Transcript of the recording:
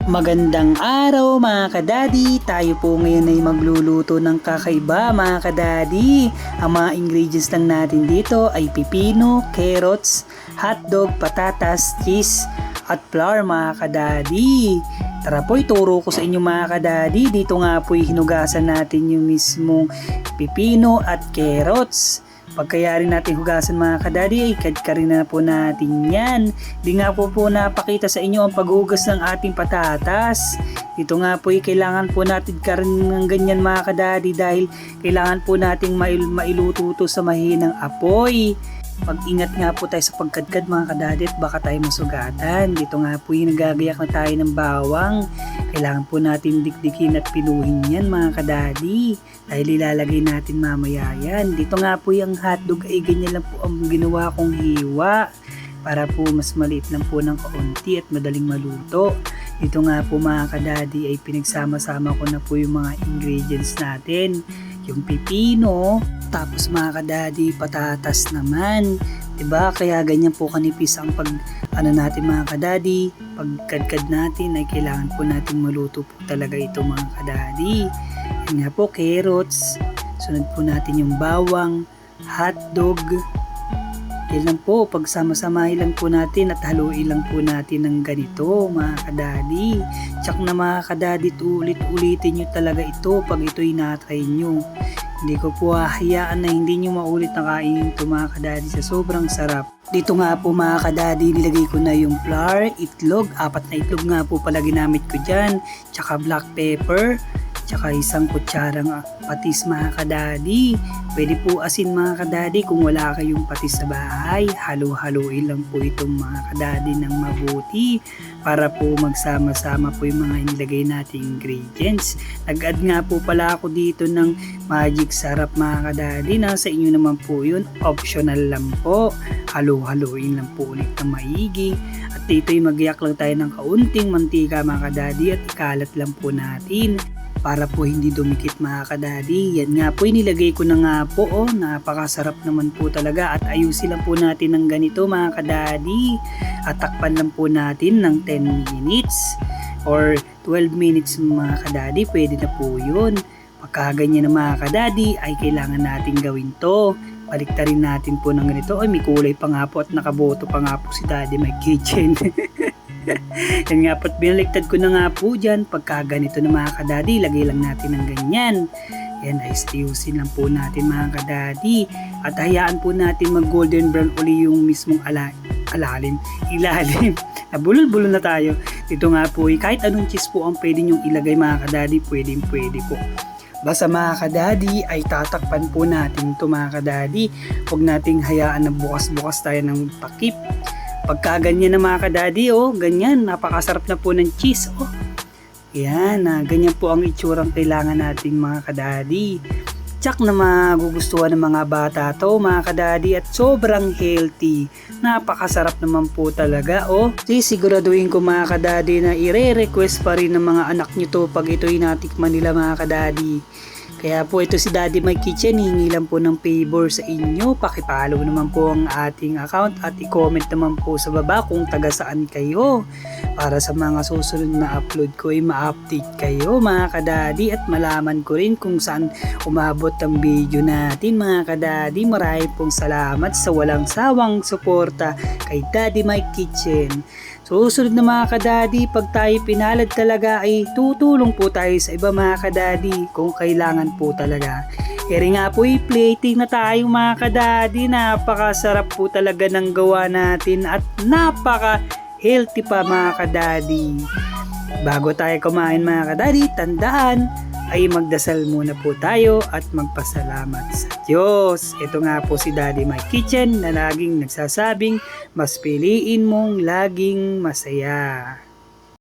Magandang araw mga kadadi! Tayo po ngayon ay magluluto ng kakaiba mga kadadi. Ang mga ingredients lang natin dito ay pipino, carrots, hotdog, patatas, cheese at flour mga kadadi. Tara po, ituro ko sa inyo mga kadadi. Dito nga po hinugasan natin yung mismong pipino at carrots. Pagkayari natin hugasan mga kadadi ay kadkarin na po natin yan. Di nga po napakita sa inyo ang paghugas ng ating patatas. Dito nga po kailangan po natin karin ng ganyan mga kadadi dahil kailangan po nating mailuto to sa mahinang apoy. Pag-ingat nga po tayo sa pagkadkad mga kadadi at baka tayo masugatan. Dito nga po nagagayak na tayo ng bawang. Kailangan po natin dikdikin at pinuhin yan mga kadadi. Dahil ilalagay natin mamaya yan. Dito nga po yung hotdog ay ganyan lang po ang ginawa kong hiwa. Para po mas maliit lang po ng kaunti at madaling maluto. Dito nga po mga kadadi ay pinagsama-sama ko na po yung mga ingredients natin. Yung pipino, tapos mga kadadi, patatas naman. Diba? Kaya ganyan po kanipis ang natin mga kadadi. Pagkadkad natin ay kailangan po natin maluto po talaga ito mga kadadi. Yan nga po, carrots. Sunod po natin yung bawang, hotdog. Yan lang po, pagsama-samahin lang po natin at haluin lang po natin ng ganito mga kadadi. Tsak na mga kadadi, ulit-ulitin nyo talaga ito pag ito'y natry nyo. Hindi ko po hahayaan na hindi nyo maulit na kainin ito mga kadadi sa sobrang sarap. Dito nga po mga kadadi, nilagay ko na yung flour, itlog, 4 na itlog nga po pala ginamit ko dyan, tsaka black pepper, tsaka isang kutsarang patis mga kadadi. Pwede po asin mga kadadi kung wala kayong patis sa bahay. Halo-haloin lang po itong mga kadadi ng mabuti para po magsama-sama po yung mga inilagay nating ingredients. Nag-add nga po pala ako dito ng magic sarap mga kadadi. Nasa inyo naman po yun. Optional lang po. Halo-haloin lang po ulit ng maigi. At dito'y magiyak lang tayo ng kaunting mantika mga kadadi at ikalat lang po natin para po hindi dumikit mga kadadi. Yan nga po, inilagay ko na nga po. Napakasarap naman po talaga at ayusin lang po natin ng ganito mga kadadi. At takpan lang po natin ng 10 minutes or 12 minutes mga kadadi. Pwede na po yun. Pagkaganyan na mga kadadi ay kailangan natin gawin to. Baliktarin natin po ng ganito. Ay, may kulay pa nga po at nakaboto pa nga po si Daddy My Kitchen. Yan nga po, binaliktad ko na nga po dyan. Pagka ganito na mga kadadi, lagay lang natin ng ganyan. Yan, ay stewsin lang po natin mga kadadi. At hayaan po natin mag golden brown uli yung mismong ilalim. Nabulol-bulol na tayo. Dito nga po, kahit anong cheese po ang pwede nyong ilagay mga kadadi, pwede po. Basta mga kadadi ay tatakpan po natin ito mga kadadi. Huwag nating hayaan na bukas-bukas tayo ng takip. Pagka ganyan na mga kadadi, ganyan, napakasarap na po ng cheese, Yan, ganyan po ang itsurang kailangan natin mga kadadi. Tsak na magugustuhan ng mga bata to mga kadadi at sobrang healthy. Napakasarap naman po talaga, Siguraduhin ko mga kadadi na ire-request pa rin ng mga anak nyo to pag ito'y natikman nila mga kadadi. Kaya po ito si Daddy My Kitchen, hingi lang po ng favor sa inyo. Pakipollow naman po ang ating account at i-comment naman po sa baba kung taga saan kayo. Para sa mga susunod na upload ko ay ma-update kayo mga kadadi at malaman ko rin kung saan umabot ang video natin mga kadadi. Maraming pong salamat sa walang sawang suporta kay Daddy My Kitchen. Susunod na mga kadadi, pag tayo pinalad talaga ay tutulong po tayo sa iba mga kadadi kung kailangan po talaga. Kaya nga po plating na tayo mga kadadi. Napakasarap po talaga ng gawa natin at napaka healthy pa mga kadadi. Bago tayo kumain mga kadadi, tandaan ay magdasal muna po tayo at magpasalamat sa Diyos. Ito nga po si Daddy My Kitchen na laging nagsasabing, mas piliin mong laging masaya.